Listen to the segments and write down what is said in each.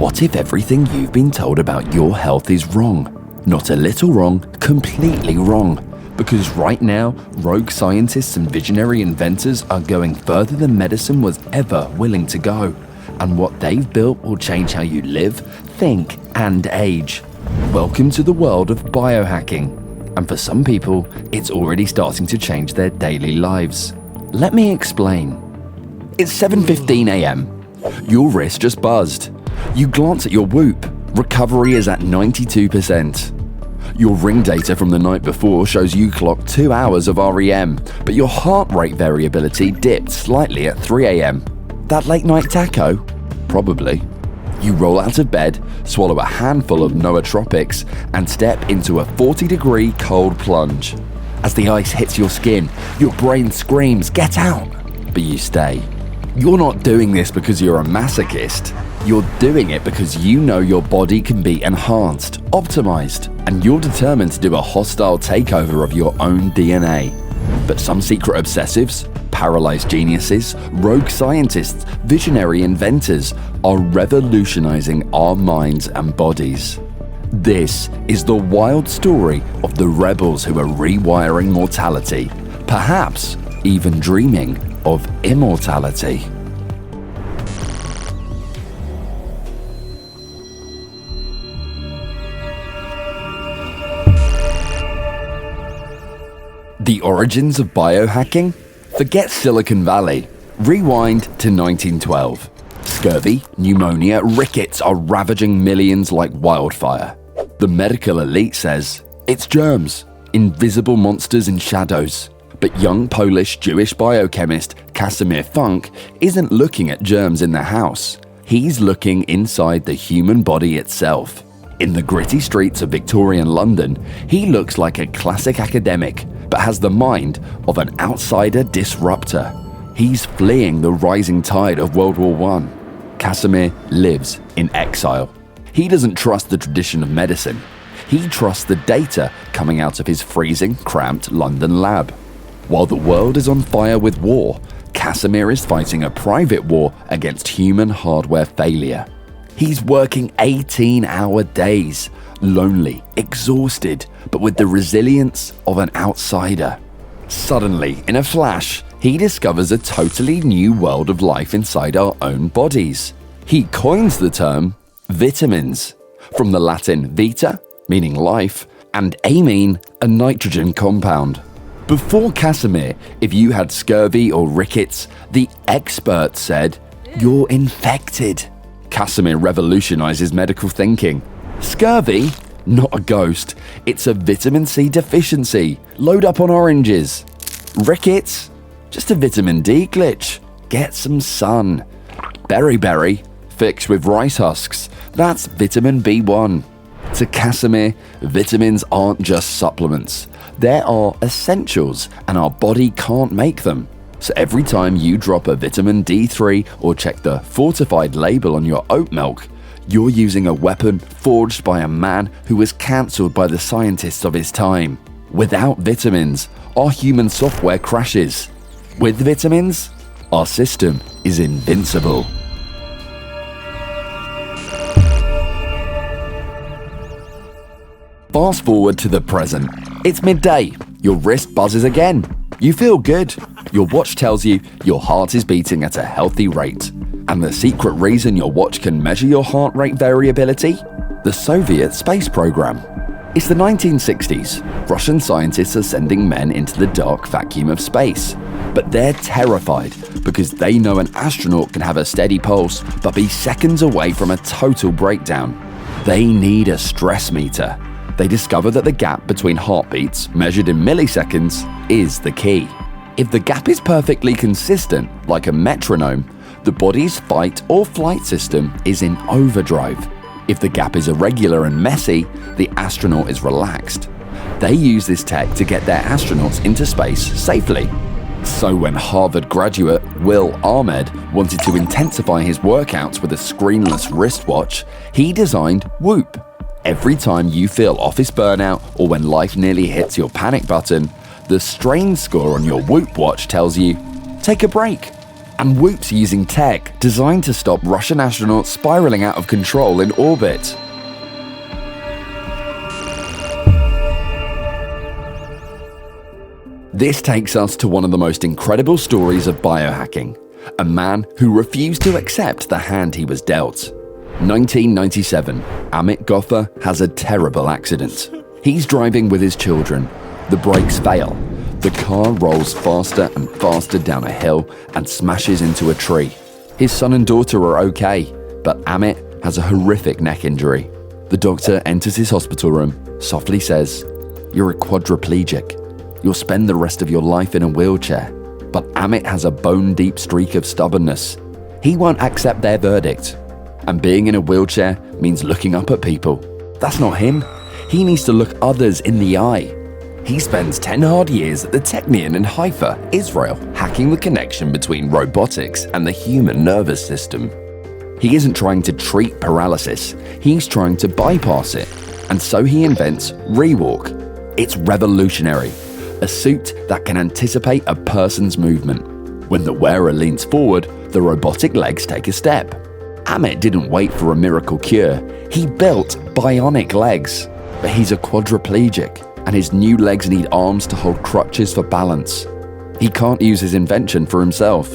What if everything you've been told about your health is wrong? Not a little wrong, completely wrong. Because right now, rogue scientists and visionary inventors are going further than medicine was ever willing to go. And what they've built will change how you live, think, and age. Welcome to the world of biohacking. And for some people, it's already starting to change their daily lives. Let me explain. It's 7:15 a.m. Your wrist just buzzed. You glance at your Whoop. Recovery is at 92%. Your ring data from the night before shows you clocked 2 hours of REM, but your heart rate variability dipped slightly at 3 a.m. That late night taco? Probably. You roll out of bed, swallow a handful of nootropics, and step into a 40-degree cold plunge. As the ice hits your skin, your brain screams, "Get out!" But you stay. You're not doing this because you're a masochist. You're doing it because you know your body can be enhanced, optimized, and you're determined to do a hostile takeover of your own DNA. But some secret obsessives, paralyzed geniuses, rogue scientists, visionary inventors are revolutionizing our minds and bodies. This is the wild story of the rebels who are rewiring mortality, perhaps even dreaming of immortality. The origins of biohacking? Forget Silicon Valley. Rewind to 1912. Scurvy, pneumonia, rickets are ravaging millions like wildfire. The medical elite says, it's germs, invisible monsters in shadows. But young Polish-Jewish biochemist Casemir Funk isn't looking at germs in the house. He's looking inside the human body itself. In the gritty streets of Victorian London, he looks like a classic academic, but has the mind of an outsider disruptor. He's fleeing the rising tide of World War I. Casemir lives in exile. He doesn't trust the tradition of medicine. He trusts the data coming out of his freezing, cramped London lab. While the world is on fire with war, Casemir is fighting a private war against human hardware failure. He's working 18-hour days, lonely, exhausted, but with the resilience of an outsider. Suddenly, in a flash, he discovers a totally new world of life inside our own bodies. He coins the term vitamins, from the Latin vita, meaning life, and amine, a nitrogen compound. Before Casemir, if you had scurvy or rickets, the experts said, "You're infected." Casemir revolutionizes medical thinking. Scurvy? Not a ghost. It's a vitamin C deficiency. Load up on oranges. Rickets? Just a vitamin D glitch. Get some sun. Beriberi? Fixed with rice husks. That's vitamin B1. To Casemir, vitamins aren't just supplements. There are essentials, and our body can't make them. So every time you drop a vitamin D3 or check the fortified label on your oat milk, you're using a weapon forged by a man who was cancelled by the scientists of his time. Without vitamins, our human software crashes. With vitamins, our system is invincible. Fast forward to the present. It's midday. Your wrist buzzes again. You feel good. Your watch tells you your heart is beating at a healthy rate. And the secret reason your watch can measure your heart rate variability? The Soviet space program. It's the 1960s. Russian scientists are sending men into the dark vacuum of space. But they're terrified because they know an astronaut can have a steady pulse but be seconds away from a total breakdown. They need a stress meter. They discover that the gap between heartbeats, measured in milliseconds, is the key. If the gap is perfectly consistent, like a metronome, the body's fight or flight system is in overdrive. If the gap is irregular and messy, the astronaut is relaxed. They use this tech to get their astronauts into space safely. So when Harvard graduate Will Ahmed wanted to intensify his workouts with a screenless wristwatch, he designed Whoop. Every time you feel office burnout or when life nearly hits your panic button, the strain score on your Whoop watch tells you, take a break. and Whoop's using tech designed to stop Russian astronauts spiraling out of control in orbit. This takes us to one of the most incredible stories of biohacking, a man who refused to accept the hand he was dealt. 1997, Amit Goffer has a terrible accident. He's driving with his children. The brakes fail. The car rolls faster and faster down a hill and smashes into a tree. His son and daughter are okay, but Amit has a horrific neck injury. The doctor enters his hospital room, softly says, "You're a quadriplegic. You'll spend the rest of your life in a wheelchair." But Amit has a bone-deep streak of stubbornness. He won't accept their verdict. And being in a wheelchair means looking up at people. That's not him. He needs to look others in the eye. He spends 10 hard years at the Technion in Haifa, Israel, hacking the connection between robotics and the human nervous system. He isn't trying to treat paralysis. He's trying to bypass it. And so he invents ReWalk. It's revolutionary. A suit that can anticipate a person's movement. When the wearer leans forward, the robotic legs take a step. Amit didn't wait for a miracle cure. He built bionic legs. But he's a quadriplegic, and his new legs need arms to hold crutches for balance. He can't use his invention for himself.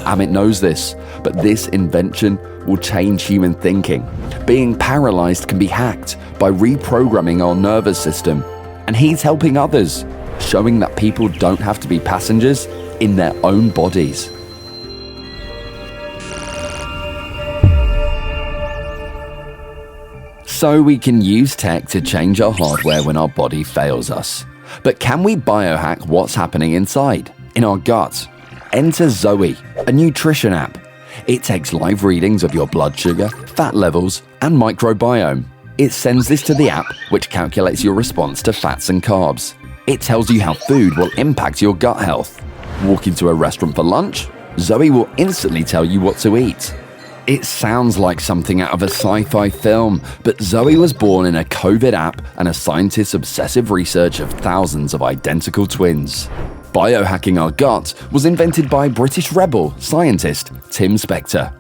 Amit knows this, but this invention will change human thinking. Being paralyzed can be hacked by reprogramming our nervous system. And he's helping others, showing that people don't have to be passengers in their own bodies. So we can use tech to change our hardware when our body fails us. But can we biohack what's happening inside, in our gut? Enter Zoe, a nutrition app. It takes live readings of your blood sugar, fat levels, and microbiome. It sends this to the app, which calculates your response to fats and carbs. It tells you how food will impact your gut health. Walk into a restaurant for lunch, Zoe will instantly tell you what to eat. It sounds like something out of a sci-fi film, but Zoe was born in a COVID app and a scientist's obsessive research of thousands of identical twins. Biohacking our gut was invented by British rebel scientist Tim Spector.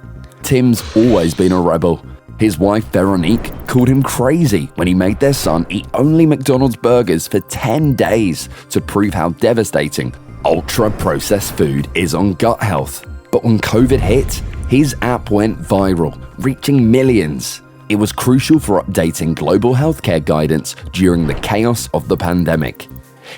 Tim's always been a rebel. His wife Veronique called him crazy when he made their son eat only McDonald's burgers for 10 days to prove how devastating ultra-processed food is on gut health. But when COVID hit, his app went viral, reaching millions. It was crucial for updating global healthcare guidance during the chaos of the pandemic.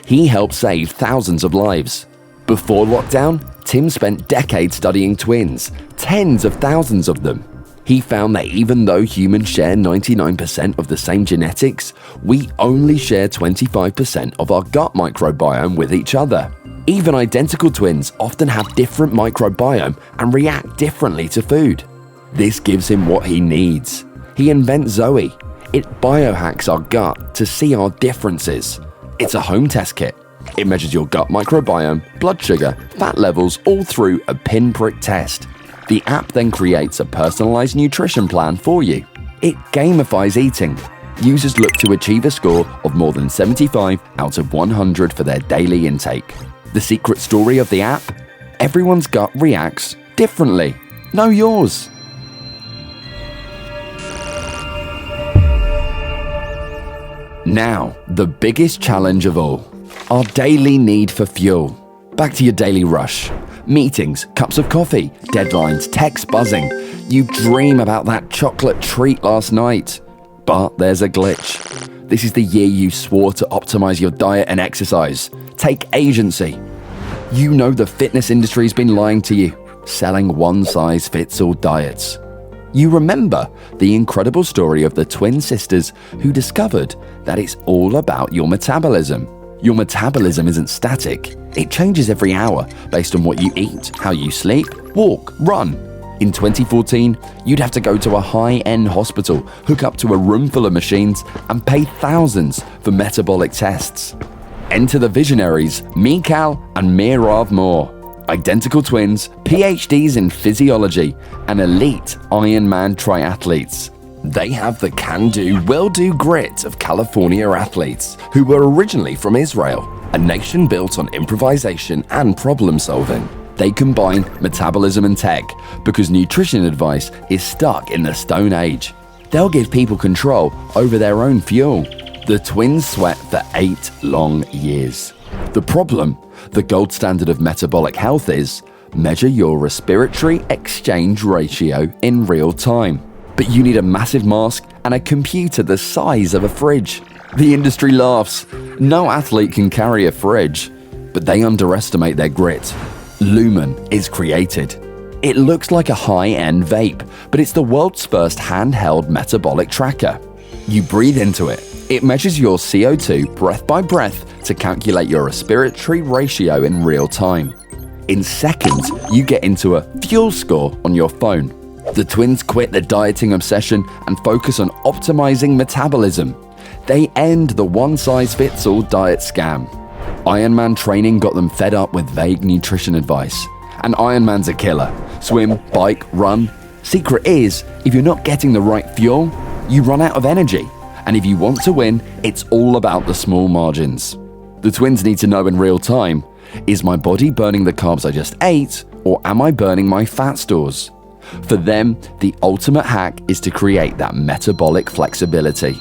He helped save thousands of lives. Before lockdown, Tim spent decades studying twins, tens of thousands of them. He found that even though humans share 99% of the same genetics, we only share 25% of our gut microbiome with each other. Even identical twins often have different microbiome and react differently to food. This gives him what he needs. He invents Zoe. It biohacks our gut to see our differences. It's a home test kit. It measures your gut microbiome, blood sugar, fat levels, all through a pinprick test. The app then creates a personalized nutrition plan for you. It gamifies eating. Users look to achieve a score of more than 75 out of 100 for their daily intake. The secret story of the app? Everyone's gut reacts differently. Know yours. Now, the biggest challenge of all. Our daily need for fuel. Back to your daily rush. Meetings, cups of coffee, deadlines, texts buzzing. You dream about that chocolate treat last night. But there's a glitch. This is the year you swore to optimize your diet and exercise. Take agency. You know the fitness industry's been lying to you, selling one-size-fits-all diets. You remember the incredible story of the twin sisters who discovered that it's all about your metabolism. Your metabolism isn't static. It changes every hour based on what you eat, how you sleep, walk, run. In 2014, you'd have to go to a high-end hospital, hook up to a room full of machines, and pay thousands for metabolic tests. Enter the visionaries Mikal and Mirav Moore. Identical twins, PhDs in physiology, and elite Ironman triathletes. They have the can-do, will-do grit of California athletes who were originally from Israel, a nation built on improvisation and problem-solving. They combine metabolism and tech because nutrition advice is stuck in the Stone Age. They'll give people control over their own fuel. The twins sweat for 8 long years. The problem, the gold standard of metabolic health is measure your respiratory exchange ratio in real time. But you need a massive mask and a computer the size of a fridge. The industry laughs. No athlete can carry a fridge, but they underestimate their grit. Lumen is created. It looks like a high-end vape, but it's the world's first handheld metabolic tracker. You breathe into it. It measures your CO2 breath by breath to calculate your respiratory ratio in real time. In seconds, you get into a fuel score on your phone. The twins quit the dieting obsession and focus on optimizing metabolism. They end the one-size-fits-all diet scam. Ironman training got them fed up with vague nutrition advice. And Ironman's a killer. Swim, bike, run. Secret is, if you're not getting the right fuel, you run out of energy. And if you want to win, it's all about the small margins. The twins need to know in real time, is my body burning the carbs I just ate, or am I burning my fat stores? For them, the ultimate hack is to create that metabolic flexibility.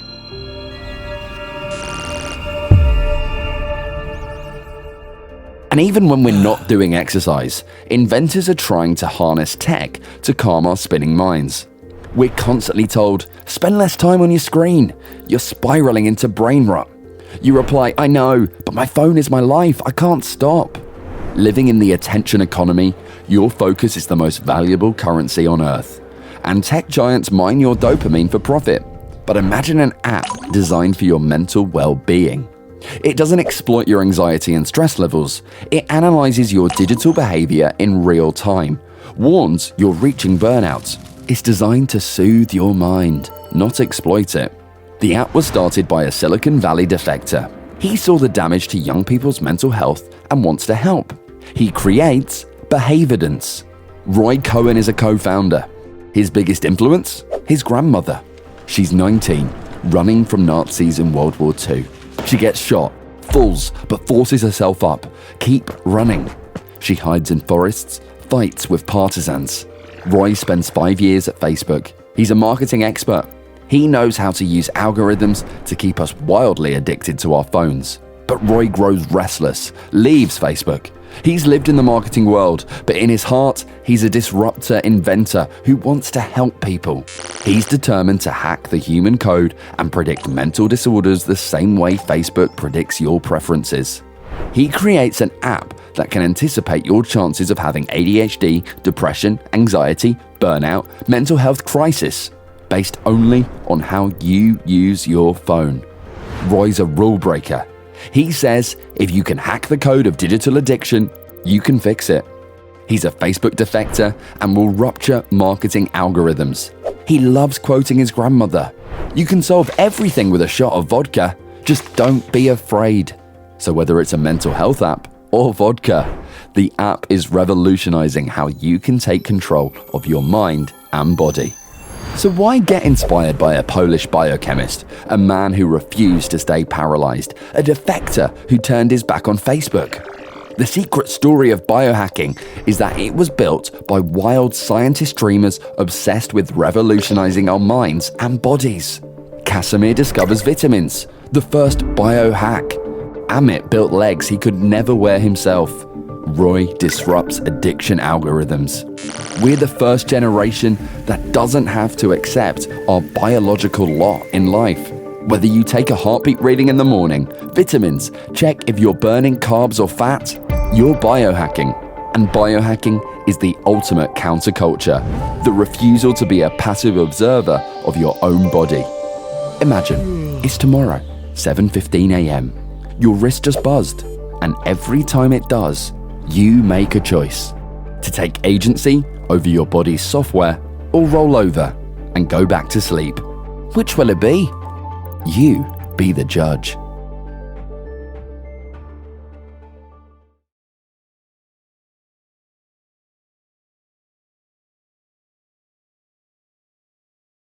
And even when we're not doing exercise, inventors are trying to harness tech to calm our spinning minds. We're constantly told, spend less time on your screen. You're spiraling into brain rot. You reply, I know, but my phone is my life. I can't stop. Living in the attention economy, your focus is the most valuable currency on earth. And tech giants mine your dopamine for profit. But imagine an app designed for your mental well-being. It doesn't exploit your anxiety and stress levels. It analyzes your digital behavior in real time, warns you're reaching burnout. It's designed to soothe your mind, not exploit it. The app was started by a Silicon Valley defector. He saw the damage to young people's mental health and wants to help. He creates Behavidence. Roy Cohen is a co-founder. His biggest influence? His grandmother. She's 19, running from Nazis in World War II. She gets shot, falls, but forces herself up. Keep running. She hides in forests, fights with partisans. Roy spends 5 years at Facebook. He's a marketing expert. He knows how to use algorithms to keep us wildly addicted to our phones. But Roy grows restless, leaves Facebook. He's lived in the marketing world, but in his heart, he's a disruptor inventor who wants to help people. He's determined to hack the human code and predict mental disorders the same way Facebook predicts your preferences. He creates an app that can anticipate your chances of having ADHD, depression, anxiety, burnout, mental health crisis, based only on how you use your phone. Roy's a rule breaker. He says if you can hack the code of digital addiction, you can fix it. He's a Facebook defector and will rupture marketing algorithms. He loves quoting his grandmother. You can solve everything with a shot of vodka, just don't be afraid. So whether it's a mental health app or vodka, the app is revolutionizing how you can take control of your mind and body. So why get inspired by a Polish biochemist, a man who refused to stay paralyzed, a defector who turned his back on Facebook? The secret story of biohacking is that it was built by wild scientist dreamers obsessed with revolutionizing our minds and bodies. Casemir discovers vitamins, the first biohack. Amit built legs he could never wear himself. Roy disrupts addiction algorithms. We're the first generation that doesn't have to accept our biological lot in life. Whether you take a heartbeat reading in the morning, vitamins, check if you're burning carbs or fat, you're biohacking. And biohacking is the ultimate counterculture, the refusal to be a passive observer of your own body. Imagine, it's tomorrow, 7:15 a.m. Your wrist just buzzed, and every time it does, you make a choice to take agency over your body's software or roll over and go back to sleep. Which will it be? You be the judge.